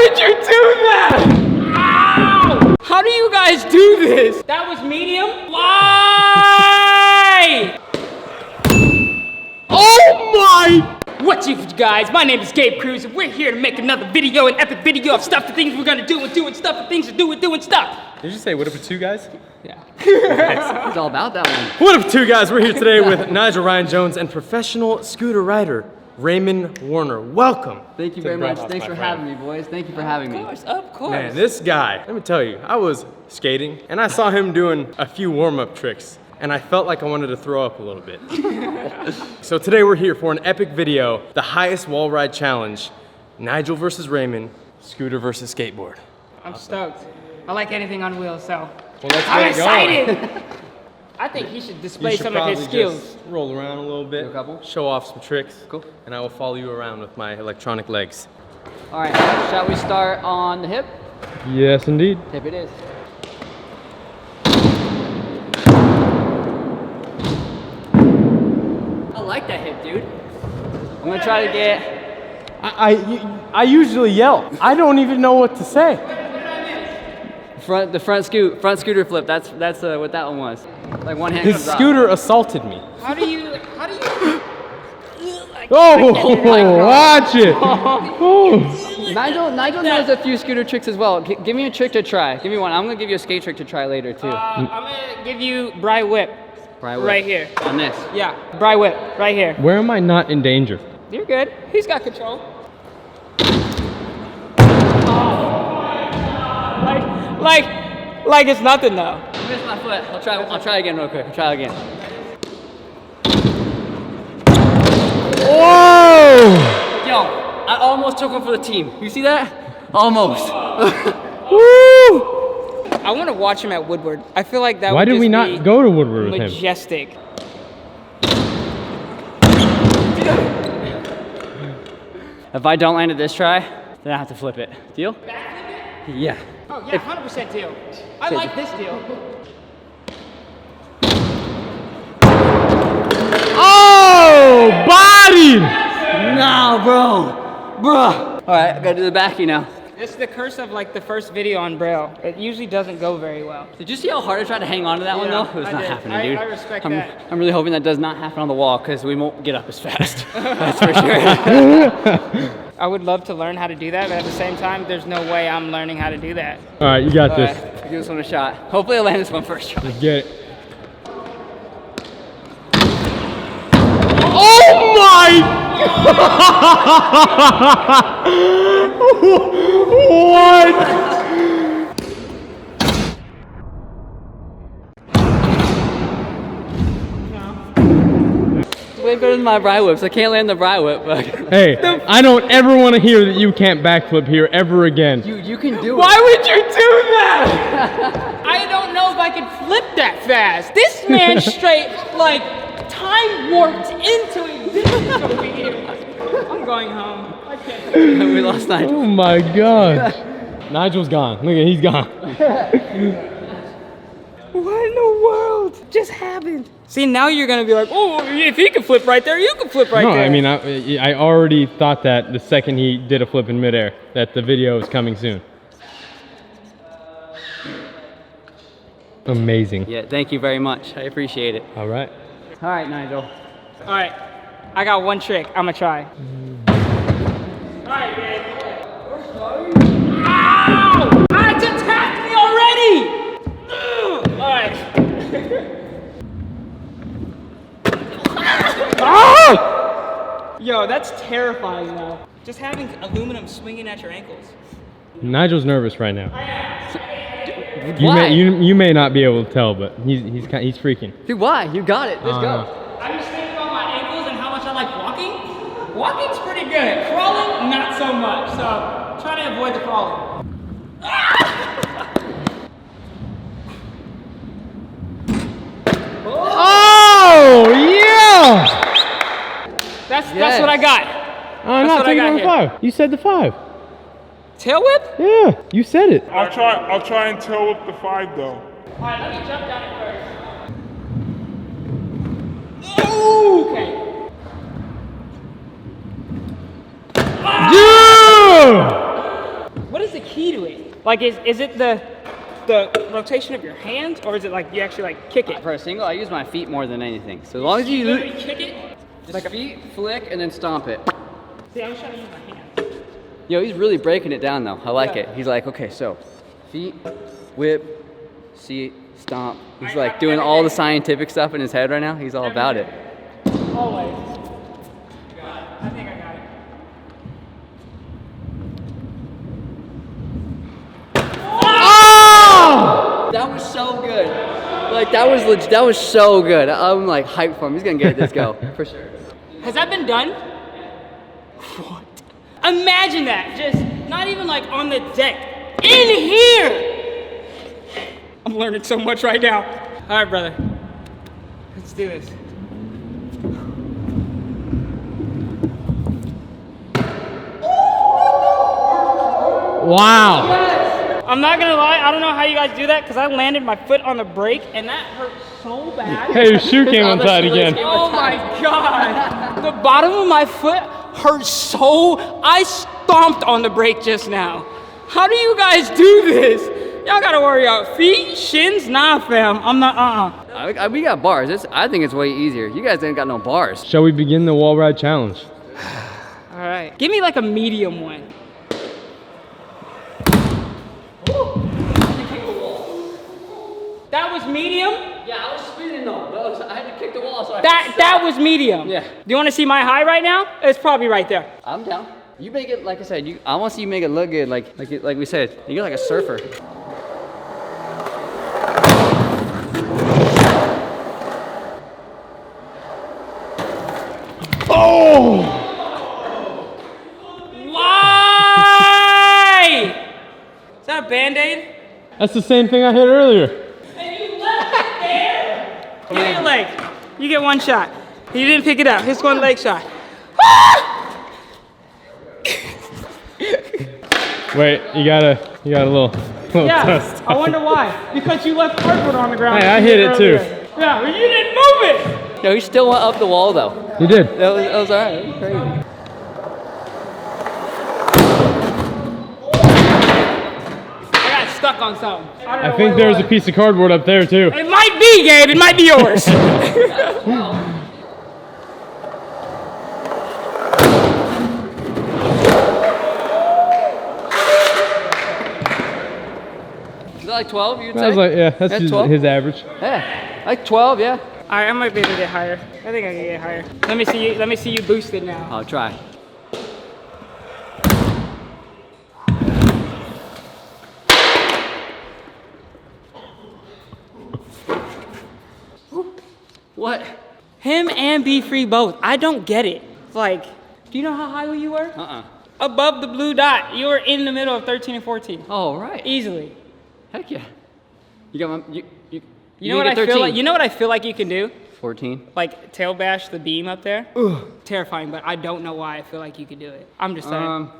would you do that? Ow! How do you guys do this? That was medium? Why? Oh my! What's up, guys? My name is Gabe Cruz, and we're here to make another video, an epic video of stuff, the things we're gonna do and doing stuff, the things to do and doing stuff. Did you say what up with two guys? Yeah. It's all about that one. What up with two guys? We're here today with Nigel Ryan Jones and professional scooter rider Raymond Warner. Welcome. Thank you very much. Thanks for having me, boys. Thank you for having me. Of course. Man, this guy, let me tell you, I was skating and I saw him doing a few warm-up tricks and I felt like I wanted to throw up a little bit. So today we're here for an epic video, the highest wall ride challenge, Nigel versus Raymond, scooter versus skateboard. I'm stoked. I like anything on wheels, so I'm excited. I think he should display some of his skills. Just roll around a little bit, Do a couple. show off some tricks, Cool. and I will follow you around with my electronic legs. All right, shall we start on the hip? Yes, indeed. Hip it is. I like that hip, dude. I'm gonna try to get. I usually yell. I don't even know what to say. The front scooter flip. That's what that one was. Like one hand His comes out. scooter assaulted me. How do you? Oh, watch it. Oh. Nigel knows a few scooter tricks as well. Give me a trick to try. Give me one. I'm gonna give you a skate trick to try later too. I'm gonna give you Braille whip. Braille whip. Right here. On this. Yeah, Braille whip, right here. Where am I not in danger? You're good. He's got control. Like it's nothing though. I missed my foot. I'll try again real quick. I'll try again. Whoa! Yo, I almost took one for the team. You see that? Almost. Woo! I want to watch him at Woodward. I feel like that Why would did just we be not go to Woodward with him? majestic. If I don't land it this try, then I have to flip it. Deal? Yeah. Oh yeah, 100% deal. I like this deal. Oh, body! No, bro. Bruh. All right, I gotta do the backy now. It's the curse of like the first video on Braille. It usually doesn't go very well. Did you see how hard I tried to hang on to that one though? It was I not did. happening, dude. I respect I'm that. really hoping that does not happen on the wall because we won't get up as fast. That's for sure. I would love to learn how to do that, but at the same time, there's no way I'm learning how to do that. All right, you got All this. right, give this one a shot. Hopefully I land this one first try. Let's get it. Oh my! What? It's way better than my Braille whips. I can't land the Braille whip, but Hey, I don't ever want to hear that you can't backflip here ever again. you can do it. Why would you do that? I don't know if I could flip that fast. This man straight, like, time warped into existence over here. I'm going home. I can't. We lost Nigel. Oh my gosh. Nigel's gone. Look at, he's gone. What in the world just happened? See, now you're gonna be like, oh, if he can flip right there, you can flip right No, there. I mean, I already thought that the second he did a flip in midair, that the video is coming soon. Amazing. Yeah, thank you very much. I appreciate it. All right. All right, Nigel. All right, I got one trick. I'ma try. All right, babe. Ow! It's attacked me already! Ugh. All right. Ah! Yo, that's terrifying now. Just having aluminum swinging at your ankles. Nigel's nervous right now. Why? You may not be able to tell, but he's freaking. Dude, why? You got it. Let's go. I'm just thinking about my ankles and how much I like walking. Walking's pretty good. Crawling, not so much. So, try to avoid the crawling. Oh yeah! That's what I got. That's what I got on here. 5. You said the 5. Tail whip? Yeah, you said it. I'll try and tail whip the 5 though. All right, let me jump down it first. Ooh, okay. Yeah! What is into it? Like, is it the rotation of your hands, or is it like you actually like kick it? For a single, I use my feet more than anything. So as long as you literally kick it, just like a feet, flick, and then stomp it. See, I'm just trying to use my hands. Yo, he's really breaking it down though. I like Yeah. it. He's like, okay, so feet, whip, seat, stomp. He's like doing all the scientific stuff in his head right now. He's all about it. Always. I think I got it. Oh! That was so good. Like that was legit, that was so good. I'm like hyped for him. He's gonna get this go for sure. Has that been done? What? Imagine that, just not even like on the deck, in here. I'm learning so much right now. All right, brother, let's do this. Wow. I'm not gonna lie, I don't know how you guys do that because I landed my foot on the brake and that hurt so bad. Hey, your shoe came untied again. Oh my God. The bottom of my foot hurt so, I stomped on the brake just now. How do you guys do this? Y'all gotta worry about feet, shins, nah fam, I'm not, We got bars. I think it's way easier. You guys ain't got no bars. Shall we begin the wall ride challenge? All right, give me like a medium one. That was medium? Yeah, I was spinning though. I had to kick the wall, so That was medium. Yeah. Do you wanna see my high right now? It's probably right there. I'm down. You make it, like I said, I want to see you make it look good, like we said. You're like a surfer. Oh! Why? Is that a Band-Aid? That's the same thing I hit earlier. And you left it there? Give me your leg. You get one shot. You didn't pick it up. Here's one leg shot. Wait, you got a little Yeah, test. I wonder why. Because you left cardboard on the ground. Hey, I hit it too. Yeah, but you didn't move it. No, he still went up the wall though. You did. That was all right. That was crazy. I got stuck on something. I don't know I think what it there's a was. piece of cardboard up there too. It might be, Gabe. It might be yours. Is that like 12, you'd I say? was like, yeah, that's Yeah, 12? his average. Yeah, like 12, yeah. All right, I might be able to get higher. I think I can get higher. Let me see you. Let me see you boosted now. I'll try. What? Him and Be Free both. I don't get it. Like, do you know how high you were? Above the blue dot. You were in the middle of 13 and 14. Oh, right. Easily. Heck yeah. You got my, You know what I feel like? You know what I feel like you can do? 14. Like tail bash the beam up there. Terrifying, but I don't know why I feel like you could do it. I'm just saying. Oh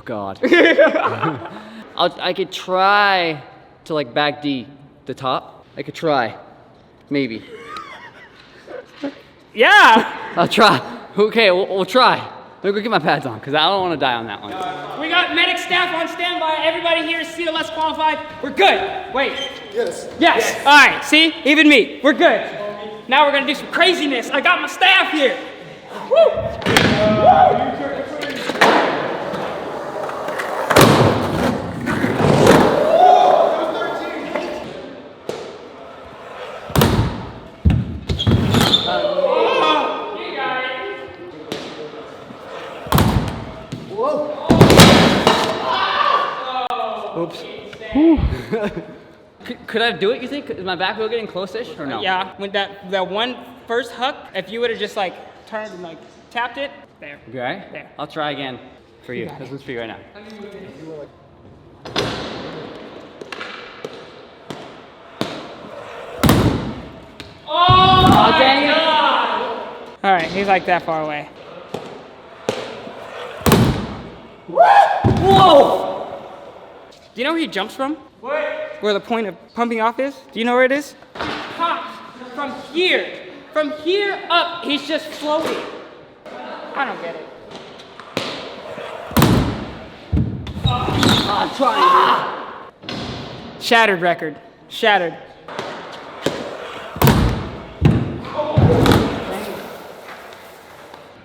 God. I could try to like back D, the top. I could try, maybe. Yeah. I'll try. Okay, we'll try. Let me go get my pads on, because I don't want to die on that one. We got medic staff on standby. Everybody here is C less qualified. We're good. Wait. Yes. Yes. All right. See, even me. We're good. Now we're gonna do some craziness. I got my staff here. Woo. Oops. Could I do it, you think? Is my back wheel getting close-ish or no? Yeah. When that one first huck, if you would have just like turned and like tapped it, there. You all right? There. I'll try again for you. This one's for you right now. Oh, dang it. All right, he's like that far away. Whoa! Do you know where he jumps from? Where the point of pumping off is? Do you know where it is? He pops from here. From here up, he's just floating. I don't get it. I'm trying. Shattered record. Shattered.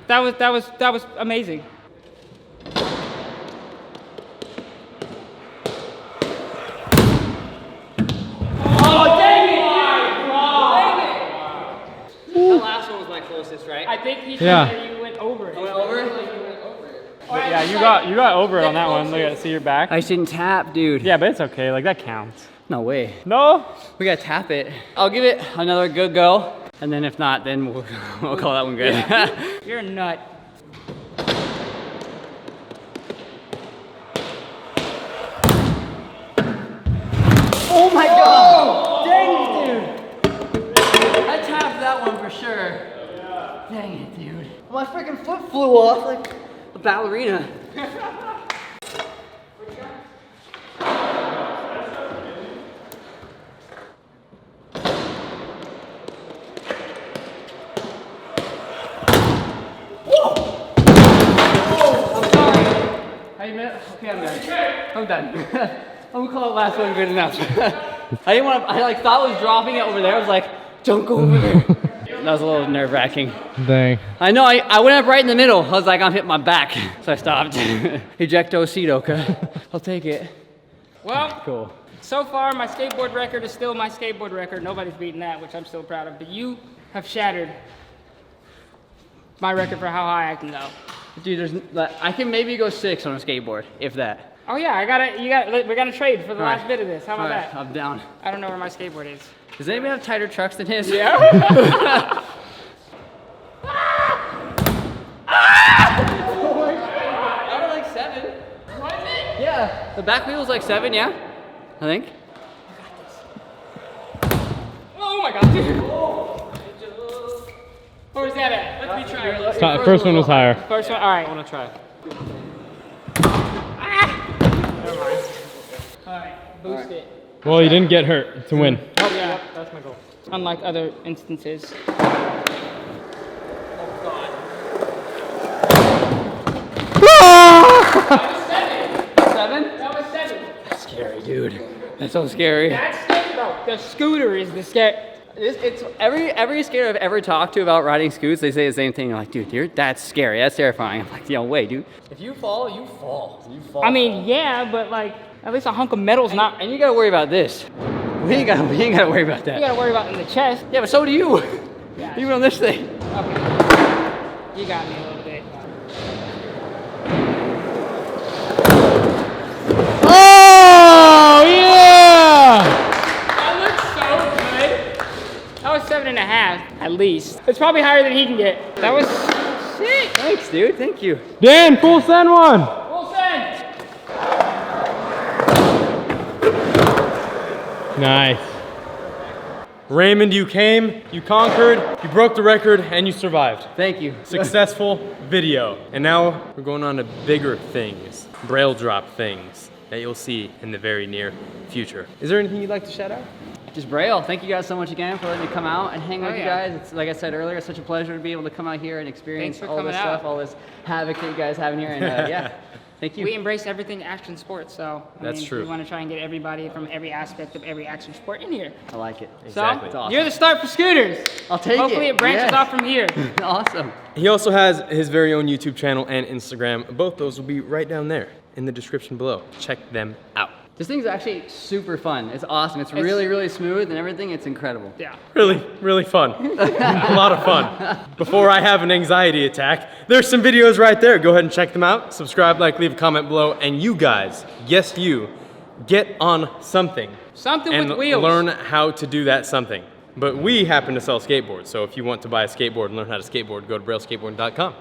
That was amazing. The last one was my closest, right? I think he said Yeah. that you went over it. I went over it? Yeah, you got over it on that one. Look at, see your back. I shouldn't tap, dude. Yeah, but it's okay. Like that counts. No way. No. We gotta tap it. I'll give it another good go, and then if not, then we'll call that one good. You're a nut. Oh my god! Dang it, dude! I tapped that one for sure. Dang it, dude. My freaking foot flew off like a ballerina. Okay, I'm done. I'm gonna call it last one good enough. I didn't want to, I like thought I was dropping it over there. I was like, don't go over there. That was a little nerve wracking. Dang. I know, I went up right in the middle. I was like, I'm hitting my back. So I stopped. Ejecto seat, okay. I'll take it. Well, Cool. so far my skateboard record is still my skateboard record. Nobody's beaten that, which I'm still proud of. But you have shattered my record for how high I can go. Dude, I can maybe go 6 on a skateboard, if that. Oh yeah, we're gonna trade for the last bit of this. How about Alright, that? I'm down. I don't know where my skateboard is. Does anybody have tighter trucks than his? Yeah? I was like 7. Was it? Yeah. The back wheel was like 7, yeah? I think. Oh my god, dude. Where was that at? Let me try it. First one was higher. First one, alright. I want to try. Alright, boost it. Well, you didn't get hurt to win. Oh yeah, That's my goal. unlike other instances. Seven? That was 7. Scary, dude. That's so scary. That's scary, bro. The scooter is the scary. It's every skater I've ever talked to about riding scoots, they say the same thing. They're like, dude, that's scary. That's terrifying. I'm like, yo, wait, dude. If you fall, you fall. You fall. I mean, yeah, but like, at least a hunk of metal's not. and you gotta worry about this. We ain't gotta worry about that. You gotta worry about in the chest. Yeah, but so do you. Yeah. Even on this thing. Okay. You got me a little bit. Oh, yeah! That looks so good. That was 7.5, at least. It's probably higher than he can get. That was sick. Thanks, dude. Thank you. Dan, full send one. Full send. Nice. Raymond, you came, you conquered, you broke the record, and you survived. Thank you. Successful video. And now we're going on to bigger things, Braille drop things that you'll see in the very near future. Is there anything you'd like to shout out? Just Braille. Thank you guys so much again for letting me come out and hang out with you yeah. guys. It's like I said earlier, it's such a pleasure to be able to come out here and experience Thanks for all this coming stuff, out. all this havoc that you guys have in here. And yeah, thank you. We embrace everything action sports, so That's true. We want to try and get everybody from every aspect of every action sport in here. I like it. Exactly. So, you're the start for scooters. I'll take it. Hopefully it branches Yeah. off from here. Awesome. He also has his very own YouTube channel and Instagram. Both those will be right down there in the description below. Check them out. This thing's actually super fun. It's awesome. It's really, really smooth and everything. It's incredible. Yeah. Really, really fun. A lot of fun. Before I have an anxiety attack, there's some videos right there. Go ahead and check them out. Subscribe, like, leave a comment below. And you guys, yes you, get on something. Something and with wheels. learn how to do that something. But we happen to sell skateboards. So if you want to buy a skateboard and learn how to skateboard, go to brailleskateboarding.com.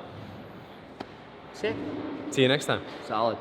Sick. See you next time. Solid.